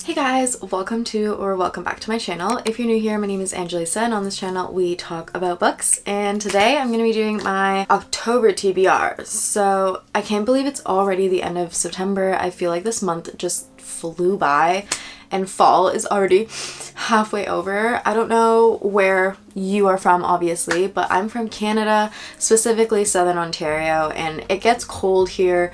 Hey guys, welcome back to my channel. If you're new here, my name is Angelisa and on this channel we talk about books, and today I'm going to be doing my October TBR. So I can't believe it's already the end of September. I feel like this month just flew by and fall is already halfway over. I don't know where you are from obviously, but I'm from Canada, specifically Southern Ontario, and it gets cold here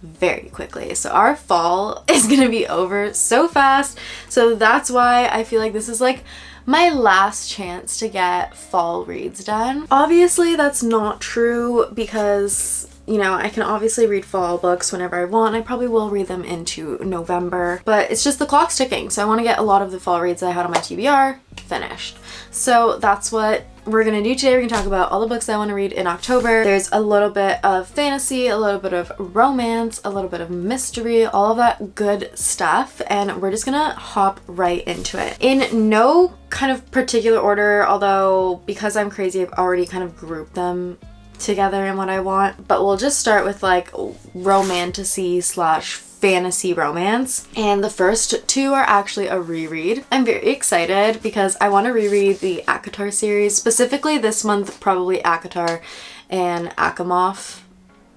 very quickly. So our fall is gonna be over so fast. So that's why I feel like this is like my last chance to get fall reads done. Obviously that's not true because, you know, I can obviously read fall books whenever I want. I probably will read them into November, but it's just the clock's ticking. So I want to get a lot of the fall reads that I had on my TBR finished. So that's what we're gonna do today. We're gonna talk about all the books I want to read in October. There's a little bit of fantasy, a little bit of romance, a little bit of mystery, all of that good stuff, and we're just gonna hop right into it. In no kind of particular order, although because I'm crazy, I've already kind of grouped them together in what I want, but we'll just start with like romantasy slash fantasy romance, and the first two are actually a reread. I'm very excited because I want to reread the ACOTAR series, specifically this month probably ACOTAR and ACOMAF.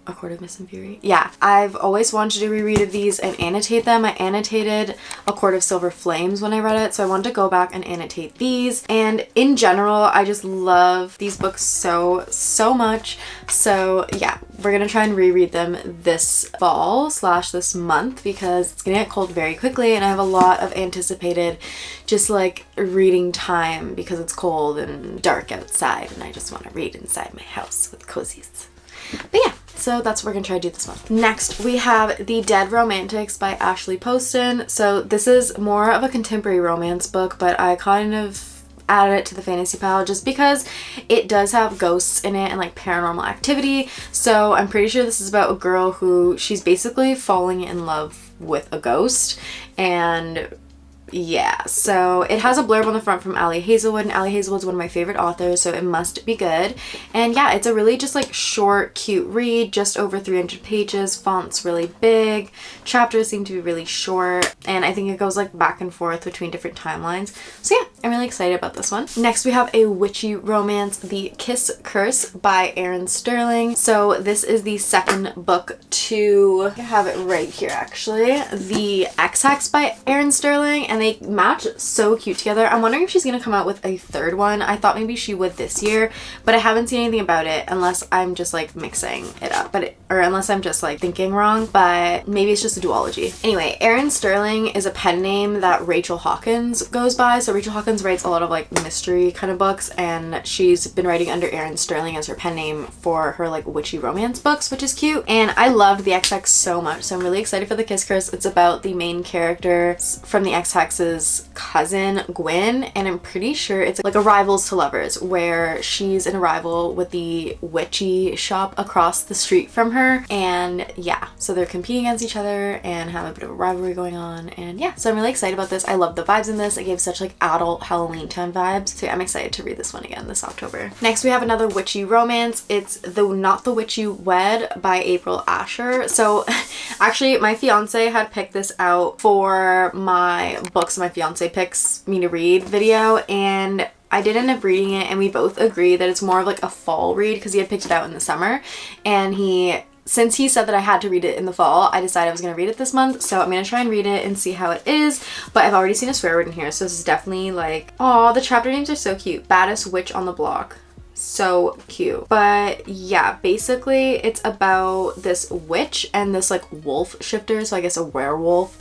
A Court of Mist and Fury. Yeah, I've always wanted to do a reread of these and annotate them. I annotated A Court of Silver Flames when I read it, so I wanted to go back and annotate these. And in general, I just love these books so much. So yeah, we're gonna try and reread them this fall slash this month because it's gonna get cold very quickly, and I have a lot of anticipated just like reading time because it's cold and dark outside and I just want to read inside my house with cozies. But yeah, so that's what we're gonna try to do this month. Next, we have The Dead Romantics by Ashley Poston. So this is more of a contemporary romance book, but I kind of added it to the fantasy pile just because it does have ghosts in it and like paranormal activity. So I'm pretty sure this is about a girl who she's basically falling in love with a ghost, and yeah, so it has a blurb on the front from Ali Hazelwood, and Ali Hazelwood's one of my favorite authors, so it must be good. And yeah, it's a really just like short, cute read, just over 300 pages, font's really big, chapters seem to be really short, and I think it goes like back and forth between different timelines. So yeah, I'm really excited about this one. Next we have a witchy romance, The Kiss Curse by Erin Sterling. So this is the second book to, I have it right here actually, The X-Hex by Erin Sterling, and they match so cute together. I'm wondering if she's gonna come out with a third one. I thought maybe she would this year, but I haven't seen anything about it unless I'm just like mixing it up, or unless I'm just like thinking wrong, but maybe it's just a duology. Anyway, Erin Sterling is a pen name that Rachel Hawkins goes by. So Rachel Hawkins writes a lot of like mystery kind of books, and she's been writing under Erin Sterling as her pen name for her like witchy romance books, which is cute. And I loved the XX so much, so I'm really excited for The Kiss Curse. It's about the main character from the XX cousin Gwyn, and I'm pretty sure it's like a rivals to lovers, where she's in a rival with the witchy shop across the street from her, and yeah, so they're competing against each other and have a bit of a rivalry going on. And yeah, so I'm really excited about this. I love the vibes in this. It gave such like adult Halloween time vibes, so yeah, I'm excited to read this one again this October. Next we have another witchy romance. It's Not the Witch You Wed by April Asher. So actually my fiance had picked this out for my books my fiance picks me to read video, and I did end up reading it, and we both agree that it's more of like a fall read because he had picked it out in the summer, and since he said that I had to read it in the fall, I decided I was going to read it this month. So I'm going to try and read it and see how it is, but I've already seen a swear word in here, so this is definitely like, oh, the chapter names are so cute. Baddest Witch on the Block. So cute. But yeah, basically it's about this witch and this like wolf shifter, so I guess a werewolf,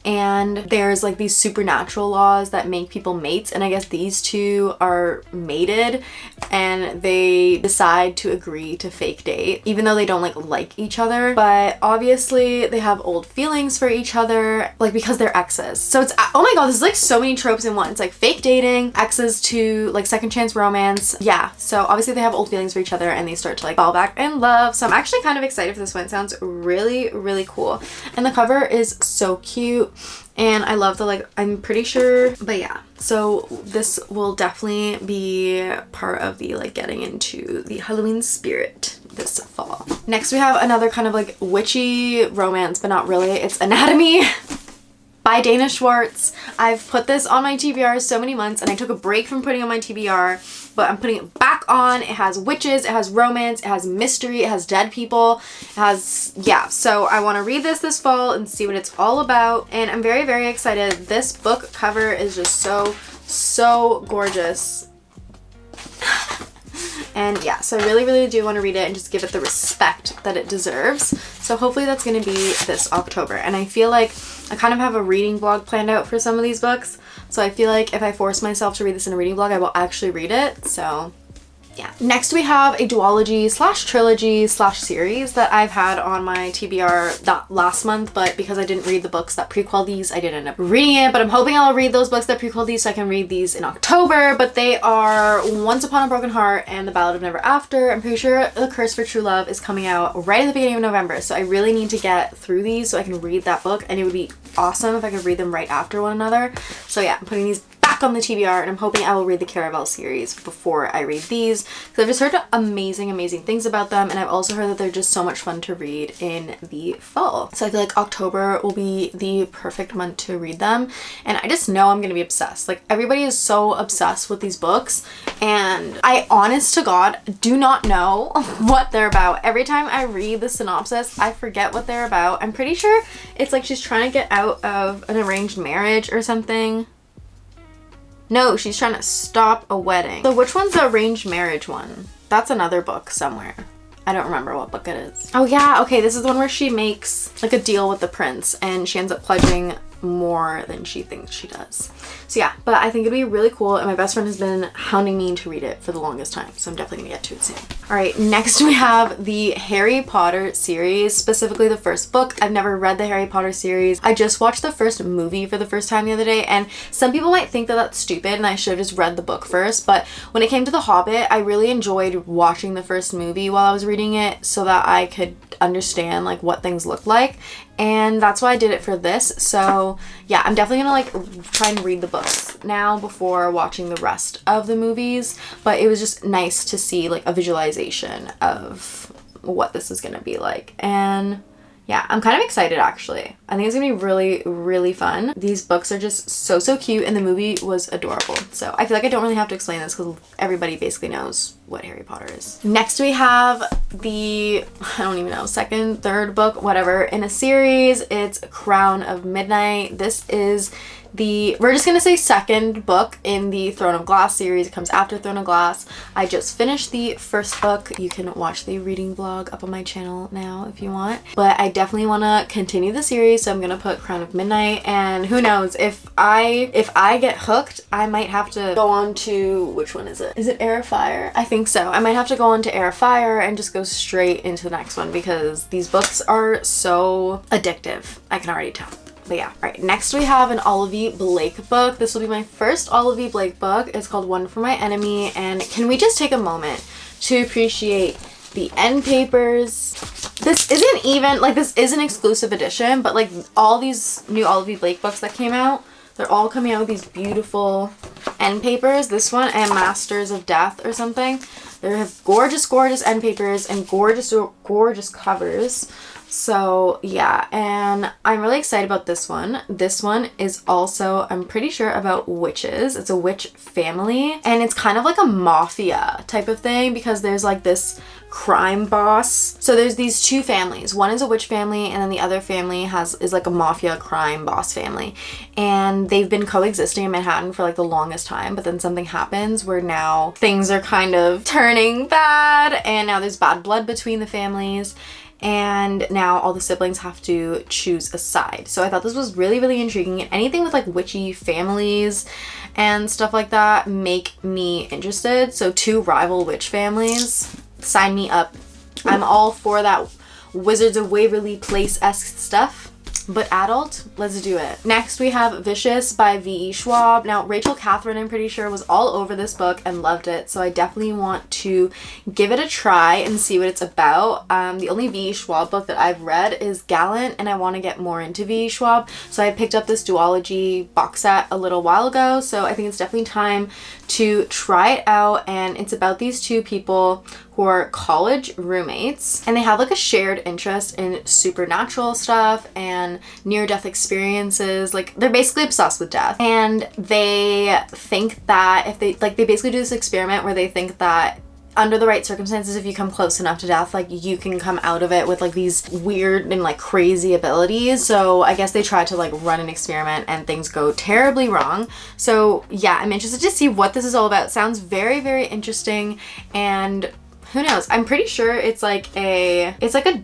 and there's like these supernatural laws that make people mates, and I guess these two are mated and they decide to agree to fake date even though they don't like each other, but obviously they have old feelings for each other, like because they're exes. So it's, oh my god, this is like so many tropes in one. It's like fake dating, exes to like second chance romance. Yeah, so obviously they have old feelings for each other and they start to like fall back in love. So I'm actually kind of excited for this one. It sounds really cool, and the cover is so cute. And I love the like, I'm pretty sure, but yeah, so this will definitely be part of the like getting into the Halloween spirit this fall. Next we have another kind of like witchy romance, but not really. It's Anatomy by Dana Schwartz. I've put this on my TBR so many months, and I took a break from putting on my TBR, but I'm putting it back on. It has witches, it has romance, it has mystery, it has dead people, it has, yeah. So I want to read this fall and see what it's all about, and I'm very, very excited. This book cover is just so gorgeous. And yeah, so I really, really do want to read it and just give it the respect that it deserves. So hopefully that's going to be this October. And I feel like I kind of have a reading vlog planned out for some of these books. So I feel like if I force myself to read this in a reading vlog, I will actually read it. So yeah. Next we have a duology slash trilogy slash series that I've had on my TBR that last month, but because I didn't read the books that prequel these, I didn't end up reading it, but I'm hoping I'll read those books that prequel these so I can read these in October. But they are Once Upon a Broken Heart and The Ballad of Never After. I'm pretty sure The Curse for True Love is coming out right at the beginning of November, so I really need to get through these so I can read that book, and it would be awesome if I could read them right after one another. So yeah, I'm putting these back on the TBR, and I'm hoping I will read the Caravel series before I read these, because I've just heard amazing things about them, and I've also heard that they're just so much fun to read in the fall. So I feel like October will be the perfect month to read them, and I just know I'm gonna be obsessed. Like, everybody is so obsessed with these books, and I, honest to God, do not know what they're about. Every time I read the synopsis, I forget what they're about. I'm pretty sure it's like she's trying to get out of an arranged marriage or something. No, she's trying to stop a wedding. So which one's the arranged marriage one? That's another book somewhere. I don't remember what book it is. Oh yeah, okay, this is the one where she makes like a deal with the prince and she ends up pledging more than she thinks she does. So yeah, but I think it'd be really cool, and my best friend has been hounding me to read it for the longest time, so I'm definitely gonna get to it soon. All right, next we have the Harry Potter series, specifically the first book. I've never read the Harry Potter series. I just watched the first movie for the first time the other day, and some people might think that that's stupid and I should have just read the book first, but when it came to The Hobbit, I really enjoyed watching the first movie while I was reading it so that I could understand like what things looked like, and that's why I did it for this. So yeah, I'm definitely gonna like try and read the books now before watching the rest of the movies, but it was just nice to see like a visualization of what this is gonna be like. And yeah, I'm kind of excited actually. I think it's gonna be really, really fun. These books are just so cute, and the movie was adorable. So I feel like I don't really have to explain this because everybody basically knows what Harry Potter is. Next we have the, I don't even know, second, third book, whatever, in a series. It's Crown of Midnight. This is the, we're just gonna say second book in the Throne of Glass series. It comes after Throne of Glass. I just finished the first book. You can watch the reading vlog up on my channel now if you want, but I definitely want to continue the series, so I'm gonna put Crown of Midnight, and who knows, if I get hooked, I might have to go on to, which one is it? Is it Air of Fire? I think so. I might have to go on to Air of Fire and just go straight into the next one because these books are so addictive. I can already tell. But yeah, right. Next we have an Olivie Blake book. This will be my first Olivie Blake book. It's called One for My Enemy, and can we just take a moment to appreciate the end papers? This isn't even, like, this is an exclusive edition, but like all these new Olivie Blake books that came out, they're all coming out with these beautiful end papers. This one and Masters of Death or something. They have gorgeous end papers and gorgeous covers. So yeah, and I'm really excited about this one. This one is also, I'm pretty sure, about witches. It's a witch family, and it's kind of like a mafia type of thing because there's like this crime boss. So there's these two families. One is a witch family, and then the other family is like a mafia crime boss family, and they've been coexisting in Manhattan for like the longest time, but then something happens where now things are kind of turning bad, and now there's bad blood between the families, and now all the siblings have to choose a side. So I thought this was really, really intriguing, and anything with like witchy families and stuff like that make me interested. So two rival witch families, sign me up. I'm all for that Wizards of Waverly Place-esque stuff, but adult, let's do it. Next we have Vicious by V.E. Schwabb. Now Rachel Catherine, I'm pretty sure, was all over this book and loved it, so I definitely want to give it a try and see what it's about. The only V.E. Schwabb book that I've read is Gallant, and I want to get more into V.E. Schwabb, so I picked up this duology box set a little while ago, so I think it's definitely time to try it out. And it's about these two people who are college roommates, and they have like a shared interest in supernatural stuff and near-death experiences. Like they're basically obsessed with death, and they think that if they basically do this experiment where they think that under the right circumstances, if you come close enough to death, like you can come out of it with like these weird and like crazy abilities. So I guess they tried to like run an experiment and things go terribly wrong. So yeah, I'm interested to see what this is all about. Sounds very, very interesting, and who knows? I'm pretty sure it's like a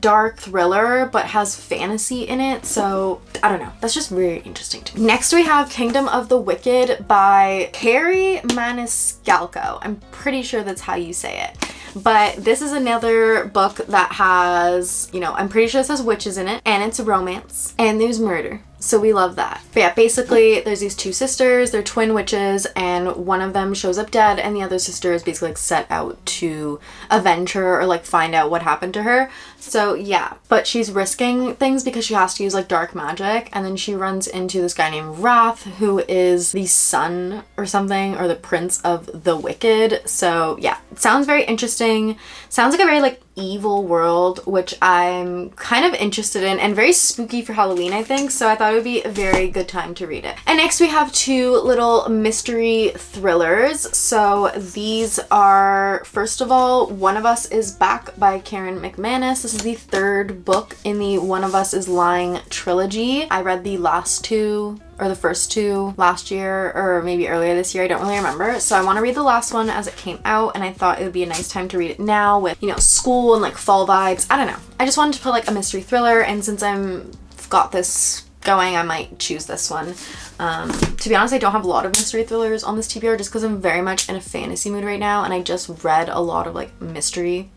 dark thriller but has fantasy in it. So I don't know. That's just very interesting to me. Next we have Kingdom of the Wicked by Kerri Maniscalco. I'm pretty sure that's how you say it. But this is another book that has, you know, I'm pretty sure it has witches in it, and it's a romance, and there's murder. So we love that. But yeah, basically there's these two sisters, they're twin witches, and one of them shows up dead and the other sister is basically like set out to avenge her or like find out what happened to her. So yeah, but she's risking things because she has to use like dark magic, and then she runs into this guy named Wrath, who is the son or something, or the prince of the wicked. So yeah, it sounds very interesting. Sounds like a very like evil world, which I'm kind of interested in, and very spooky for Halloween, I think. So I thought it would be a very good time to read it. And next we have two little mystery thrillers. So these are, first of all, One of Us is Back by Karen McManus. This is the third book in the One of Us is Lying trilogy. I read the last two, or the first two, last year or maybe earlier this year. I don't really remember. So I want to read the last one as it came out, and I thought it would be a nice time to read it now with, you know, school and like fall vibes. I don't know. I just wanted to put like a mystery thriller, and since I'm got this going, I might choose this one. To be honest, I don't have a lot of mystery thrillers on this TBR just because I'm very much in a fantasy mood right now, and I just read a lot of like mystery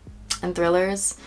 and thrillers.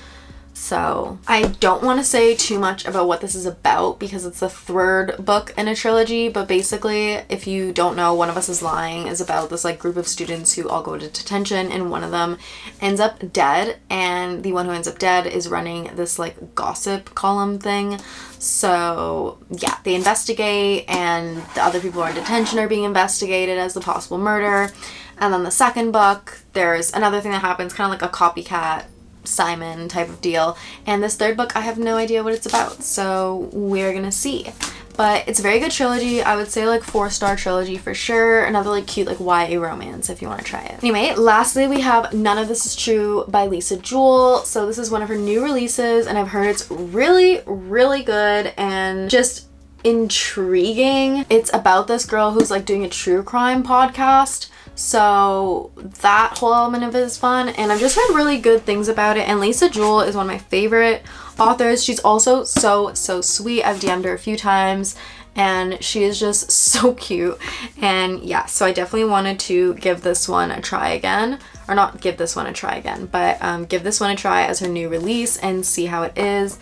So I don't want to say too much about what this is about because it's the third book in a trilogy, but basically, if you don't know, One of Us is Lying is about this like group of students who all go to detention, and one of them ends up dead, and the one who ends up dead is running this like gossip column thing. So yeah, they investigate, and the other people who are in detention are being investigated as the possible murder. And then the second book, there's another thing that happens, kind of like a copycat Simon type of deal, and this third book I have no idea what it's about, so we're gonna see. But it's a very good trilogy. I would say like 4-star trilogy for sure. Another like cute like YA romance if you want to try it. Anyway, lastly we have None of This Is True by Lisa Jewell. So this is one of her new releases, and I've heard it's really, really good and just intriguing. It's about this girl who's like doing a true crime podcast. So that whole element of it is fun, and I've just heard really good things about it, and Lisa Jewell is one of my favorite authors. She's also so sweet. I've DM'd her a few times, and she is just so cute. And yeah, so I definitely wanted to give this one a try again, or not give this one a try again, but give this one a try as her new release and see how it is.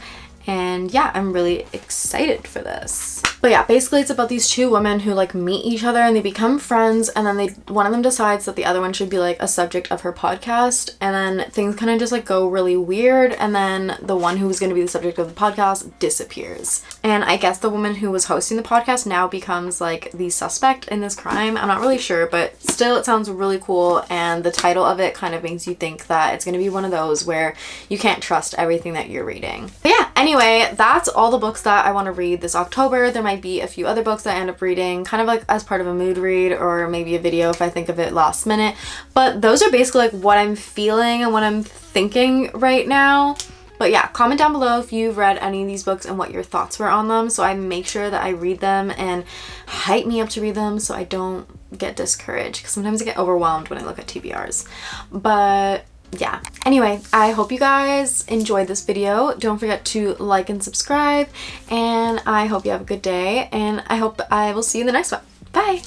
And yeah, I'm really excited for this. But yeah, basically it's about these two women who like meet each other and they become friends, and then one of them decides that the other one should be like a subject of her podcast, and then things kind of just like go really weird, and then the one who was going to be the subject of the podcast disappears. And I guess the woman who was hosting the podcast now becomes like the suspect in this crime. I'm not really sure, but still it sounds really cool, and the title of it kind of makes you think that it's going to be one of those where you can't trust everything that you're reading. But yeah, anyway, that's all the books that I want to read this October. There might be a few other books that I end up reading kind of like as part of a mood read, or maybe a video if I think of it last minute. But those are basically like what I'm feeling and what I'm thinking right now. But yeah, comment down below if you've read any of these books and what your thoughts were on them, so I make sure that I read them, and hype me up to read them so I don't get discouraged, because sometimes I get overwhelmed when I look at TBRs. But yeah, anyway, I hope you guys enjoyed this video. Don't forget to like and subscribe, and I hope you have a good day, and I hope I will see you in the next one. Bye!